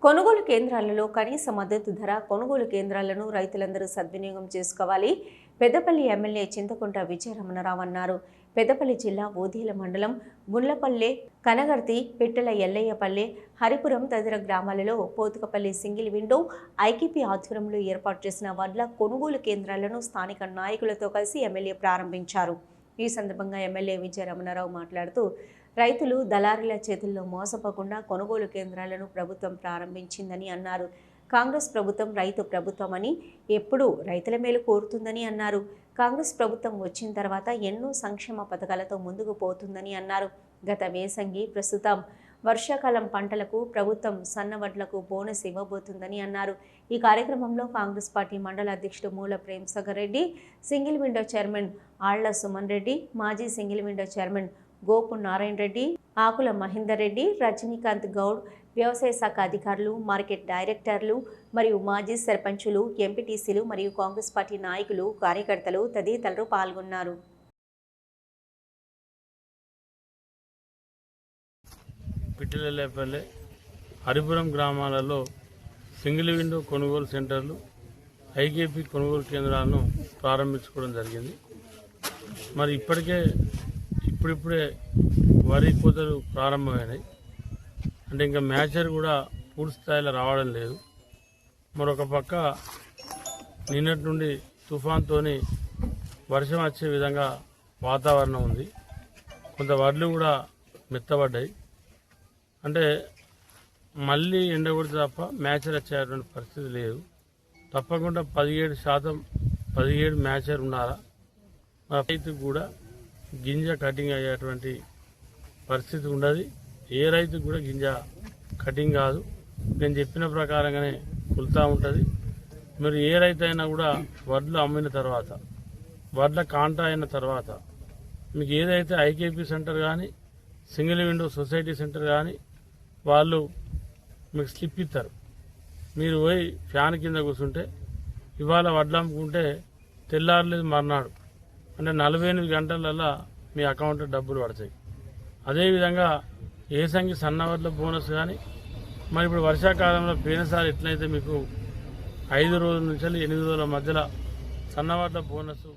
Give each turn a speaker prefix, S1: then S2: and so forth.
S1: కొనుగోలు కేంద్రాలలో కనీస మద్దతు ధర కొనుగోలు కేంద్రాలను రైతులందరూ సద్వినియోగం చేసుకోవాలి. పెద్దపల్లి ఎమ్మెల్యే చింతకుంట విజయరమణరావు అన్నారు. పెద్దపల్లి జిల్లా ఓదీల మండలం గుండ్లపల్లె, కనగర్తి, పిట్టల ఎల్లయ్యపల్లె, హరిపురం తదితర గ్రామాలలో పోతుకపల్లి సింగిల్ విండో ఐకేపీ ఆధ్వర్యంలో ఏర్పాటు చేసిన వడ్ల కొనుగోలు కేంద్రాలను స్థానిక నాయకులతో కలిసి ఎమ్మెల్యే ప్రారంభించారు. ఈ సందర్భంగా ఎమ్మెల్యే విజయరమణరావు మాట్లాడుతూ రైతులు దళారీల చేతుల్లో మోసపోకుండా కొనుగోలు కేంద్రాలను ప్రభుత్వం ప్రారంభించిందని అన్నారు. కాంగ్రెస్ ప్రభుత్వం రైతు ప్రభుత్వమని ఎప్పుడూ రైతుల మేలు కోరుతుందని అన్నారు. కాంగ్రెస్ ప్రభుత్వం వచ్చిన తర్వాత ఎన్నో సంక్షేమ పథకాలతో ముందుకు పోతుందని అన్నారు. గత వేసంగి, ప్రస్తుతం వర్షాకాలం పంటలకు ప్రభుత్వం సన్నవడ్లకు బోనస్ ఇవ్వబోతుందని అన్నారు. ఈ కార్యక్రమంలో కాంగ్రెస్ పార్టీ మండల అధ్యక్షుడు Moola Premsagar Reddy, single window chairman Alla Suman Reddy, మాజీ single window chairman Gopu Narayana Reddy, Akula Mahender Reddy, Rajinikanth Goud, వ్యవసాయ శాఖ అధికారులు, మార్కెట్ డైరెక్టర్లు మరియు మాజీ సర్పంచులు, ఎంపీటీసీలు మరియు కాంగ్రెస్ పార్టీ నాయకులు, కార్యకర్తలు తదితరులు పాల్గొన్నారు.
S2: పిట్టలపల్లె, హరిపురం గ్రామాలలో సింగిల్ విండో కొనుగోలు సెంటర్లు, ఐకేపీ కొనుగోలు కేంద్రాలను ప్రారంభించుకోవడం జరిగింది. మరి ఇప్పుడిప్పుడే వరి కోతలు ప్రారంభమైనాయి. అంటే ఇంకా మ్యాచర్ కూడా పూర్తి స్థాయిలో రావడం లేదు. మరొక పక్క నిన్నటి నుండి తుఫాన్తో వర్షం వచ్చే విధంగా వాతావరణం ఉంది. కొంత వడ్లు కూడా మెత్తబడ్డాయి. అంటే మళ్ళీ ఎండ కొడితే తప్ప మ్యాచర్ వచ్చేటువంటి పరిస్థితి లేదు. తప్పకుండా 17% మ్యాచర్ ఉండాలా. రైతుకు కూడా గింజ కటింగ్ అయ్యేటువంటి పరిస్థితి ఉండదు. ఏ రైతుకు కూడా గింజ కటింగ్ కాదు. నేను చెప్పిన ప్రకారంగానే కులుతూ ఉంటుంది. మీరు ఏ రైతు అయినా కూడా వడ్లు అమ్మిన తర్వాత, వడ్ల కాంటా అయిన తర్వాత మీకు ఏదైతే ఐకేపీ సెంటర్ కానీ, సింగిల్ విండో సొసైటీ సెంటర్ కానీ వాళ్ళు మీకు స్లిప్ ఇస్తారు. మీరు పోయి ఫ్యాన్ కింద కూర్చుంటే ఇవాళ వడ్లు అమ్ముకుంటే తెల్లారలేదు మర్నాడు, అంటే 48 గంటలల్లో మీ అకౌంట్లో డబ్బులు పడతాయి. అదేవిధంగా ఏసంగి సన్నవడ్ల బోనస్ కానీ, మరి ఇప్పుడు వర్షాకాలంలో పోయినసారి ఎట్లయితే మీకు 5 రోజుల నుంచి 8 రోజుల మధ్యలో సన్నవడ్ల బోనస్